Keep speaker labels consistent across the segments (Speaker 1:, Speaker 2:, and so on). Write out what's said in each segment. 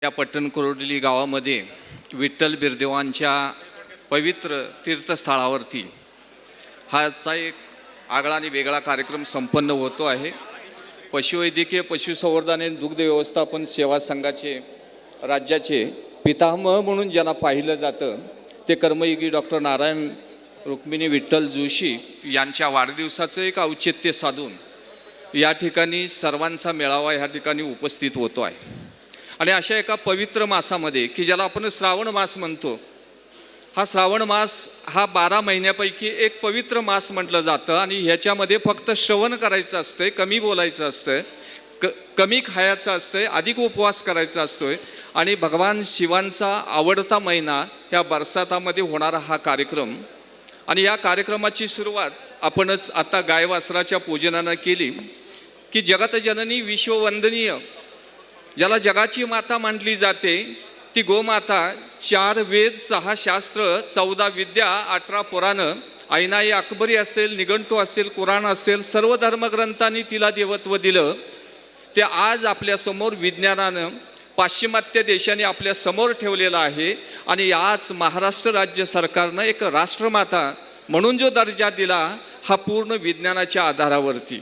Speaker 1: या पट्टणकुर्ली गावामध्ये विठ्ठल बिरदेवांच्या पवित्र तीर्थस्थळावरती हाचा एक आगळा आणि वेगळा कार्यक्रम संपन्न होतो आहे. पशुवैद्यकीय पशुसंवर्धन आणि दुग्ध व्यवस्थापन सेवा संघाचे राज्याचे पितामह म्हणून ज्यांना पाहिलं जातं ते कर्मयोगी डॉक्टर नारायण रुक्मिणी विठ्ठल जोशी यांच्या वाढदिवसाचं एक औचित्य साधून या ठिकाणी सर्वांचा मेळावा ह्या ठिकाणी उपस्थित होतो आहे. आणि अशा एका पवित्र मासामध्ये की ज्याला आपण श्रावण मास म्हणतो, हा श्रावण मास हा 12 महिन्यापैकी एक पवित्र मास म्हटलं जातं. आणि ह्याच्यामध्ये फक्त श्रवण करायचं असतंय, कमी बोलायचं असतंय, कमी खायचं असतंय, अधिक उपवास करायचा असतोय. आणि भगवान शिवांचा आवडता महिना ह्या बरसातामध्ये होणारा हा कार्यक्रम. आणि या कार्यक्रमाची सुरुवात आपणच आता गाय वासराच्या पूजनानं केली की जगतजननी विश्ववंदनीय ज्याला जगाची माता मानली जाते ती गोमाता, 4 वेद, 6 शास्त्र, 14 विद्या, 18 पुराणं, आईनाई अकबरी असेल, निघंटू असेल, कुराण असेल, सर्व धर्मग्रंथांनी तिला देवत्व दिलं. ते आज आपल्यासमोर विज्ञानानं पाश्चिमात्य देशाने आपल्या समोर ठेवलेलं आहे. आणि आज महाराष्ट्र राज्य सरकारनं एक राष्ट्रमाता म्हणून जो दर्जा दिला हा पूर्ण विज्ञानाच्या आधारावरती.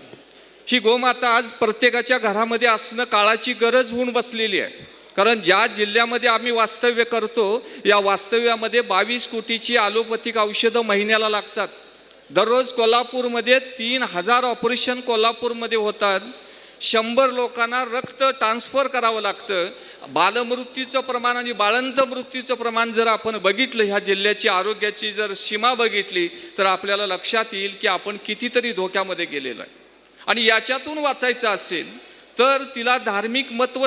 Speaker 1: ही गोमाता आज प्रत्येकाच्या घरामध्ये असणं काळाची गरज होऊन बसलेली आहे. कारण ज्या जिल्ह्यामध्ये आम्ही वास्तव्य करतो या वास्तव्यामध्ये 22 कोटीची ॲलोपॅथिक औषधं महिन्याला लागतात. दररोज कोल्हापूरमध्ये 3000 ऑपरेशन कोल्हापूरमध्ये होतात. 100 लोकांना रक्त ट्रान्सफर करावं लागतं. बालमृत्यूचं प्रमाण आणि बाळंत मृत्यूचं प्रमाण जर आपण बघितलं, ह्या जिल्ह्याची आरोग्याची जर सीमा बघितली तर आपल्याला लक्षात येईल की आपण कितीतरी धोक्यामध्ये गेलेलो आहे. आणि याच्यातून वाचायचं असेल तर तिला धार्मिक महत्त्व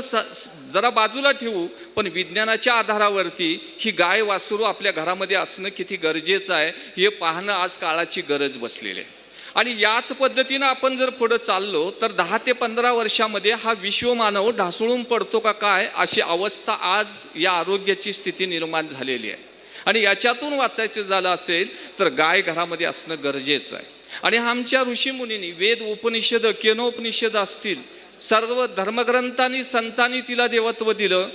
Speaker 1: जरा बाजूला ठेवू, पण विज्ञानाच्या आधारावरती ही गाय वासरू आपल्या घरामध्ये असणं किती गरजेचं आहे हे पाहणं आज काळाची गरज बसलेली आहे. आणि याच पद्धतीनं आपण जर पुढं चाललो तर 10 ते 15 वर्षामध्ये हा विश्वमानव ढासळून पडतो का काय अशी अवस्था आज या आरोग्याची स्थिती निर्माण झालेली आहे. आणि याच्यातून वाचायचं झालं असेल तर गाय घरामध्ये असणं गरजेचं आहे. आणि आमच्या ऋषीमुनींनी वेद, उपनिषद, केनोपनिषद असतील, सर्व धर्मग्रंथांनी संतांनी तिला देवत्व दिलं.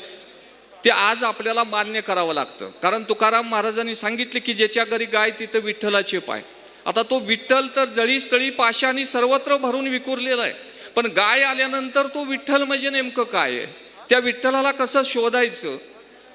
Speaker 1: ते आज आपल्याला मान्य करावं लागतं. कारण तुकाराम महाराजांनी सांगितले की ज्याच्या घरी गाय तिथं विठ्ठलाचे पाय. आता तो विठ्ठल तर जळीस्थळी पाशाने सर्वत्र भरून विखुरलेला आहे, पण गाय आल्यानंतर तो विठ्ठल म्हणजे नेमकं काय आहे, त्या विठ्ठलाला कसं शोधायचं.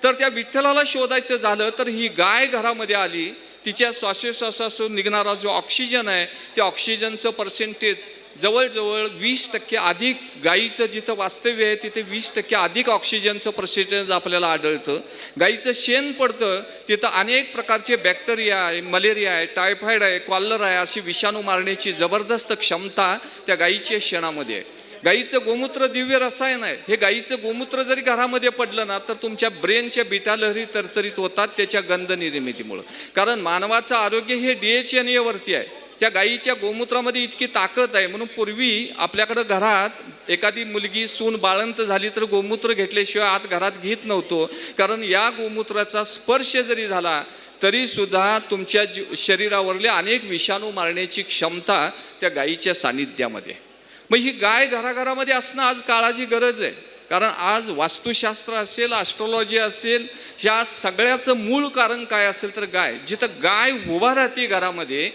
Speaker 1: तर त्या विठ्ठलाला शोधायचं झालं तर ही गाय घरामध्ये आली. तिच्या श्वासोश्वासातून निघणारा जो ऑक्सिजन आहे त्या ऑक्सिजनचं पर्सेंटेज जवळजवळ 20% अधिक, गाईचं जिथं वास्तव्य आहे तिथे 20% अधिक ऑक्सिजनचं पर्सेंटेज आपल्याला आढळतं. गाईचं शेण पडतं तिथं अनेक प्रकारचे बॅक्टेरिया आहे, मलेरिया आहे, टायफॉइड आहे, कॉलर आहे, अशी विषाणू मारण्याची जबरदस्त क्षमता त्या गाईच्या शेणामध्ये आहे. गाईचं गोमूत्र दिव्य रसायन आहे. हे गाईचं गोमूत्र जरी घरामध्ये पडलं ना तर तुमच्या ब्रेनच्या बीटा लहरी तरतरीत होतात त्याच्या गंध निर्मितीमुळं. कारण मानवाचं आरोग्य हे DHNA वरती आहे. त्या गाईच्या गोमूत्रामध्ये इतकी ताकद आहे. म्हणून पूर्वी आपल्याकडं घरात एखादी मुलगी सून बाळंत झाली तर गोमूत्र घेतल्याशिवाय आत घरात घेत नव्हतो. कारण या गोमूत्राचा स्पर्श जरी झाला तरी सुद्धा तुमच्या शरीरावरले अनेक विषाणू मारण्याची क्षमता त्या गाईच्या सानिध्यामध्ये. मग ही गाय घराघरामध्ये असणं आज काळाची गरज आहे. कारण आज वास्तुशास्त्र असेल, ॲस्ट्रॉलॉजी असेल, ह्या सगळ्याचं मूळ कारण काय असेल तर गाय. जिथं गाय उभा राहते घरामध्ये,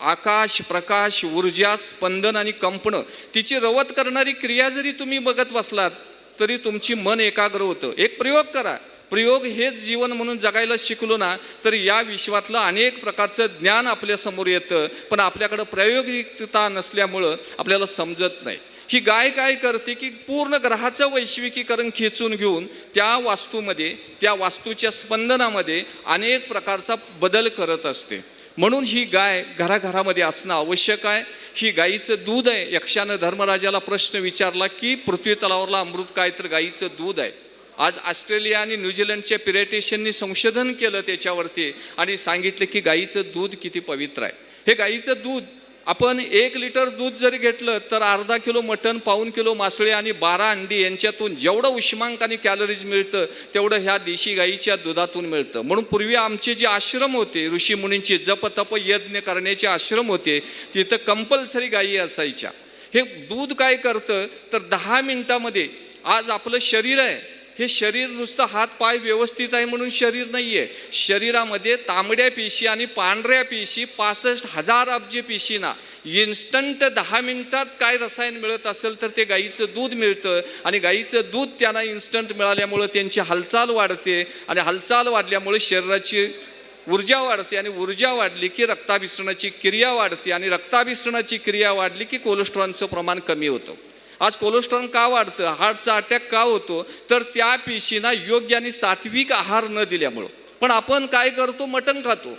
Speaker 1: आकाश, प्रकाश, ऊर्जा, स्पंदन आणि कंपनं तिची रवत करणारी क्रिया जरी तुम्ही बघत बसलात तरी तुमची मन एकाग्र होतं. एक प्रयोग करा. प्रयोग हेच जीवन म्हणून जगायला शिकलो ना तर या विश्वातलं अनेक प्रकारचं ज्ञान आपल्यासमोर येतं. पण आपल्याकडं प्रायोगिकता नसल्यामुळं आपल्याला समजत नाही. ही गाय काय करते की पूर्ण ग्रहाचं वैश्विकीकरण खेचून घेऊन त्या वास्तूमध्ये, त्या वास्तूच्या स्पंदनामध्ये अनेक प्रकारचा बदल करत असते. म्हणून ही गाय घराघरामध्ये असणं आवश्यक आहे. ही गाईचं दूध आहे. यक्षानं धर्मराजाला प्रश्न विचारला की पृथ्वी तलावरला अमृत काय तर गाईचं दूध आहे. आज ऑस्ट्रेलिया आणि न्यूझीलंडच्या पिरेटिशियननी संशोधन केलं त्याच्यावरती आणि सांगितलं की गाईचं दूध किती पवित्र आहे. हे गाईचं दूध आपण 1 लिटर दूध जरी घेतलं तर अर्धा किलो मटण, पाऊण किलो मासळे आणि 12 अंडी यांच्यातून जेवढं उष्मांक आणि कॅलरीज मिळतं तेवढं ह्या देशी गाईच्या दुधातून मिळतं. म्हणून पूर्वी आमचे जे आश्रम होते, ऋषीमुनींचे जप तप यज्ञ करण्याचे आश्रम होते, तिथं कंपल्सरी गायी असायच्या. हे दूध काय करतं तर 10 मिनिटामध्ये, आज आपलं शरीर आहे हे शरीर नुसतं हात पाय व्यवस्थित आहे म्हणून शरीर नाही आहे. शरीरामध्ये तांबड्या पेशी आणि पांढऱ्या पेशी 65,000 अब्ज पेशींना इन्स्टंट 10 मिनिटात काय रसायन मिळत असेल तर ते गाईचं दूध मिळतं. आणि गाईचं दूध त्यांना इन्स्टंट मिळाल्यामुळं त्यांची हालचाल वाढते आणि हालचाल वाढल्यामुळे शरीराची ऊर्जा वाढते आणि ऊर्जा वाढली की रक्ताभिसरणाची क्रिया वाढते आणि रक्ताभिसरणाची क्रिया वाढली की कोलेस्ट्रॉलचं प्रमाण कमी होतं. आज कोलेस्ट्रॉल का वाढतं, हार्टचा अटॅक का होतो, तर त्या पेशींना योग्य आणि सात्विक आहार न दिल्यामुळं. पण आपण काय करतो, मटण खातो.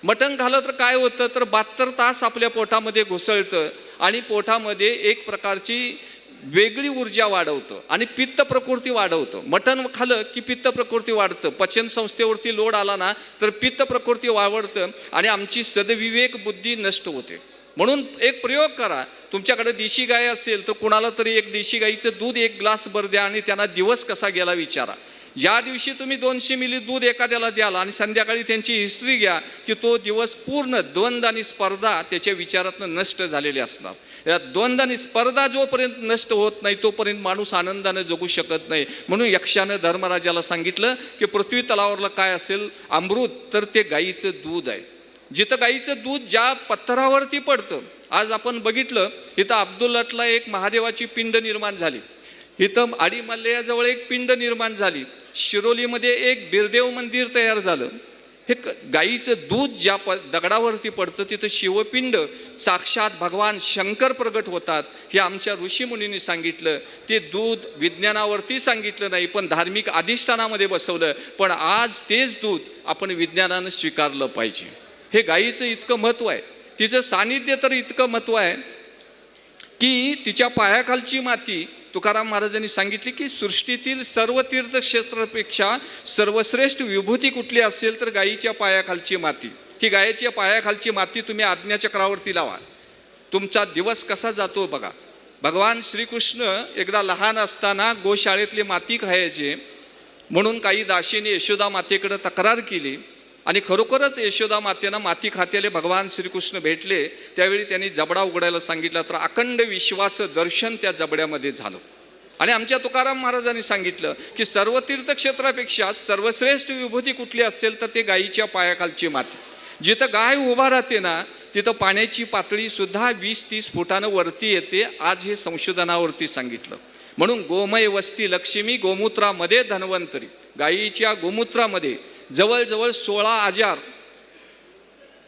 Speaker 1: मटण खाल्लं तर काय होतं, तर 72 तास आपल्या पोटामध्ये घुसळतं आणि पोटामध्ये एक प्रकारची वेगळी ऊर्जा वाढवतं आणि पित्त प्रकृती वाढवतं. मटण खाल्लं की पित्त प्रकृती वाढतं. पचन संस्थेवरती लोड आला ना तर पित्त प्रकृती वाढतं आणि आमची सदविवेक बुद्धी नष्ट होते. म्हणून एक प्रयोग करा, तुमच्याकडे देशी गाय असेल तर कुणाला तरी एक देशी गाईचं दूध 1 ग्लास भर द्या आणि त्यांना दिवस कसा गेला विचारा. ज्या दिवशी तुम्ही 200 मिली दूध एखाद्याला द्याल आणि संध्याकाळी त्यांची हिस्ट्री घ्या की तो दिवस पूर्ण द्वंद्व आणि स्पर्धा त्याच्या विचारातनं नष्ट झालेले असणार. या द्वंद्व आणि स्पर्धा जोपर्यंत नष्ट होत नाही तोपर्यंत माणूस आनंदाने जगू शकत नाही. म्हणून यक्षानं धर्मराजाला सांगितलं की पृथ्वी तलावरला काय असेल अमृत, तर ते गाईचं दूध आहे. जिथं गाईचं दूध ज्या पत्थरावरती पडतं, आज आपण बघितलं इथं अब्दुल्लाटला एक महादेवाची पिंड निर्माण झाली, इथं आडीमल्ल्याजवळ एक पिंड निर्माण झाली, शिरोलीमध्ये एक बिरदेव मंदिर तयार झालं. हे गाईचं दूध ज्या दगडावरती पडतं तिथं शिवपिंड साक्षात भगवान शंकर प्रगट होतात. हे आमच्या ऋषीमुनींनी सांगितलं. ते दूध विज्ञानावरती सांगितलं नाही पण धार्मिक अधिष्ठानामध्ये बसवलं. पण आज तेच दूध आपण विज्ञानानं स्वीकारलं पाहिजे. हे गाईचं इतकं महत्त्व आहे, तिचं सानिध्य तर इतकं महत्त्व आहे की तिच्या पायाखालची माती तुकाराम महाराजांनी सांगितली की सृष्टीतील सर्व तीर्थक्षेत्रापेक्षा सर्वश्रेष्ठ विभूती कुठली असेल तर गायीच्या पायाखालची माती. ही गायीच्या पायाखालची माती तुम्ही आज्ञाचक्रावरती लावा, तुमचा दिवस कसा जातो बघा. भगवान श्रीकृष्ण एकदा लहान असताना गोशाळेतली माती खायचे म्हणून काही दासींनी यशोदा मातेकडे तक्रार केली आणि खरोखरच यशोदा मातेनं माती खात्याले भगवान श्रीकृष्ण भेटले. त्यावेळी त्यांनी जबडा उघडायला सांगितला तर अखंड विश्वाचं दर्शन त्या जबड्यामध्ये झालं. आणि आमच्या तुकाराम महाराजांनी सांगितलं की सर्व तीर्थक्षेत्रापेक्षा सर्वश्रेष्ठ विभूती कुठली असेल तर ते गायीच्या पायाखालची माती. जिथं गाय उभा राहते ना तिथं पाण्याची पातळी सुद्धा 20-30 फुटानं वरती येते. आज हे संशोधनावरती सांगितलं. म्हणून गोमय वस्ती लक्ष्मी, गोमूत्रामध्ये धन्वंतरी. गायीच्या गोमूत्रामध्ये जवळजवळ 16 आजार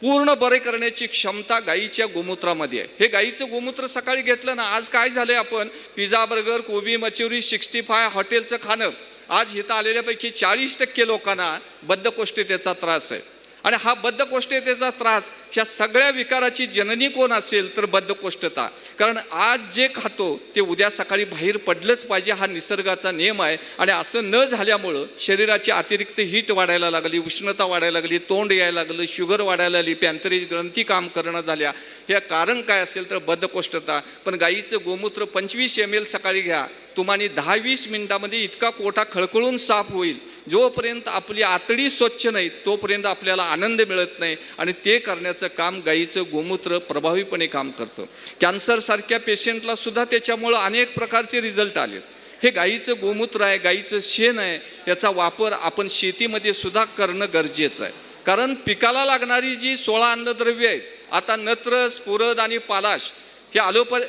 Speaker 1: पूर्ण बरे करण्याची क्षमता गायीच्या गोमूत्रामध्ये आहे. हे गायीचं गोमूत्र सकाळी घेतलं ना, आज काय झालंय, आपण पिझ्झा बर्गर कोबी मंचुरी 65 हॉटेलचं खाणं. आज इथं आलेल्यापैकी 40% लोकांना बद्धकोष्ठतेचा त्रास आहे. आणि हा बद्धकोष्ठतेचा त्रास ह्या सगळ्या विकाराची जननी कोण असेल तर बद्धकोष्ठता. कारण आज जे खातो ते उद्या सकाळी बाहेर पडलंच पाहिजे, हा निसर्गाचा नियम आहे. आणि असं न झाल्यामुळं शरीराची अतिरिक्त हीट वाढायला लागली, उष्णता वाढायला लागली, तोंड यायला लागलं, शुगर वाढायला लागली, पॅन्थरीज ग्रंथी काम करणं झाल्या. हे कारण काय असेल तर बद्धकोष्ठता. पण गाईचं गोमूत्र 25 ml सकाळी घ्या, तुम्हाला 10-20 मिनिटामध्ये इतका कोठा खळखळून साफ होईल. जोपर्यंत आपली आतडी स्वच्छ नाही तोपर्यंत आपल्याला आनंद मिळत नाही. आणि ते करण्याचं काम गाईचं गोमूत्र प्रभावीपणे काम करतं. कॅन्सरसारख्या पेशंटला सुद्धा त्याच्यामुळं अनेक प्रकारचे रिझल्ट आले. हे गाईचं गोमूत्र आहे, गाईचं शेण आहे, याचा वापर आपण शेतीमध्ये सुद्धा करणं गरजेचं आहे. कारण पिकाला लागणारी जी 16 अन्नद्रव्य आहेत, आता नत्र, स्फुरद आणि पालाश हे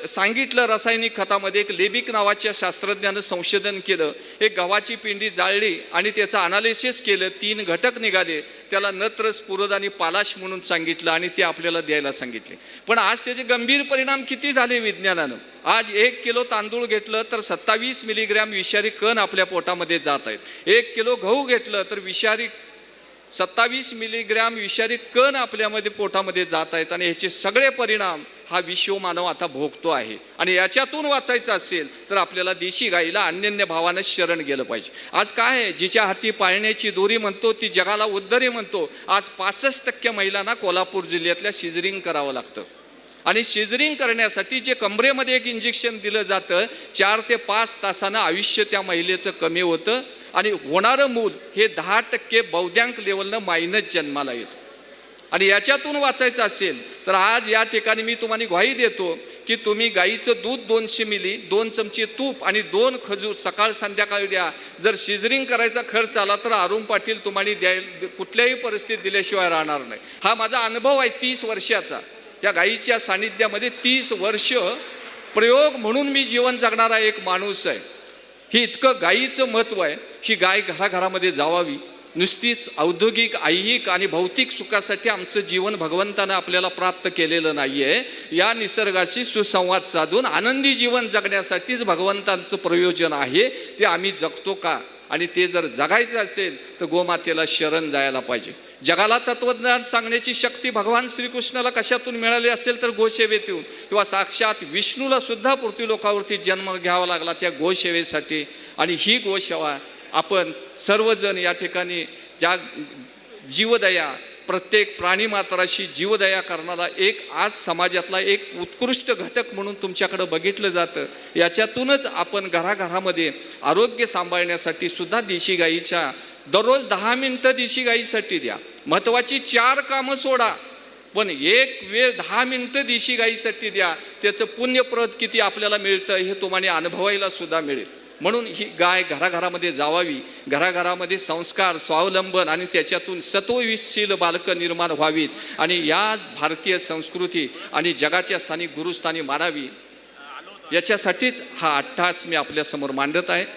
Speaker 1: सांगितलं. रासायनिक खतामध्ये एक लेबिक नावाच्या शास्त्रज्ञानं संशोधन केलं. एक गव्हाची पिंडी जाळली आणि त्याचं अनालिसिस केलं, 3 घटक निघाले. त्याला नत्र, स्फुरद आणि पालाश म्हणून सांगितलं आणि ते आपल्याला द्यायला सांगितले. पण आज त्याचे गंभीर परिणाम किती झाले विज्ञानानं. आज 1 किलो तांदूळ घेतलं तर 27 मिलीग्रॅम विषारी कण आपल्या पोटामध्ये जात आहेत. 1 किलो गहू घेतलं तर 27 मिलीग्रॅम विषारी कण आपल्यामध्ये पोटामध्ये जात आहेत. आणि ह्याचे सगळे परिणाम हा विश्वमानव आता भोगतो आहे. आणि याच्यातून वाचायचं असेल तर आपल्याला देशी गाईला अनन्य भावानं शरण गेलं पाहिजे. आज काय आहे, जिच्या हाती पाळण्याची दोरी म्हणतो ती जगाला उद्धरी म्हणतो. आज 65% महिलांना कोल्हापूर जिल्ह्यातल्या सिझरिंग करावं लागतं. आणि सिझरिंग करण्यासाठी जे कमरेमध्ये एक इंजेक्शन दिलं जातं 4 ते 5 तासानं आयुष्य त्या महिलेचं कमी होतं. आणि होणारं मूल हे 10% बौद्ध्यांक लेवलनं मायनस जन्माला येतं. आणि याच्यातून वाचायचं असेल तर आज या ठिकाणी मी तुम्हाला ग्वाही देतो की तुम्ही गाईचं दूध 200 मिली, 2 चमचे तूप आणि 2 खजूर सकाळ संध्याकाळी द्या. जर शिजरिंग करायचा खर्च आला तर अरुण पाटील तुम्हाला कुठल्याही परिस्थितीत दिल्याशिवाय राहणार नाही. हा माझा अनुभव आहे 30 वर्षाचा. या गाईच्या सानिध्यामध्ये 30 वर्ष प्रयोग म्हणून मी जीवन जगणारा एक माणूस आहे. ही इतकं गाईचं महत्त्व आहे. ही गाय घराघरामध्ये जावावी. नुसतीच औद्योगिक, ऐहिक आणि भौतिक सुखासाठी आमचं जीवन भगवंतानं आपल्याला प्राप्त केलेलं नाही आहे. या निसर्गाशी सुसंवाद साधून आनंदी जीवन जगण्यासाठीच भगवंतांचं प्रयोजन आहे. ते आम्ही जगतो का? आणि ते जर जगायचं असेल तर गोमातेला शरण जायला पाहिजे. जगाला तत्वज्ञान सांगण्याची शक्ती भगवान श्रीकृष्णाला कशातून मिळाली असेल तर गोसेवेतून, किंवा साक्षात विष्णूला सुद्धा पृथ्वी लोकावरती जन्म घ्यावा लागला त्या गोसेवेसाठी. आणि ही गोसेवा आपण सर्वजण या ठिकाणी ज्या जीवदया, प्रत्येक प्राणीमात्राशी जीवदया करणारा एक आज समाजातला एक उत्कृष्ट घटक म्हणून तुमच्याकडं बघितलं जातं. याच्यातूनच आपण घराघरामध्ये आरोग्य सांभाळण्यासाठी सुद्धा देशी गाईच्या दररोज 10 मिनटं देशी गाईसाठी द्या. महत्त्वाची 4 कामं सोडा, पण एक वेळ 10 मिनटं देशी गाईसाठी द्या. त्याचं पुण्यप्रद किती आपल्याला मिळतं हे तुम्हाला अनुभवायला सुद्धा मिळेल. म्हणून ही गाय घराघरामध्ये जावावी. घराघरामध्ये संस्कार, स्वावलंबन आणि त्याच्यातून सत्वशील बालकं निर्माण व्हावीत आणि या भारतीय संस्कृती आणि जगाच्या स्थानी गुरुस्थानी मानावी. याच्यासाठीच हा अट्टहास मी आपल्यासमोर मांडत आहे.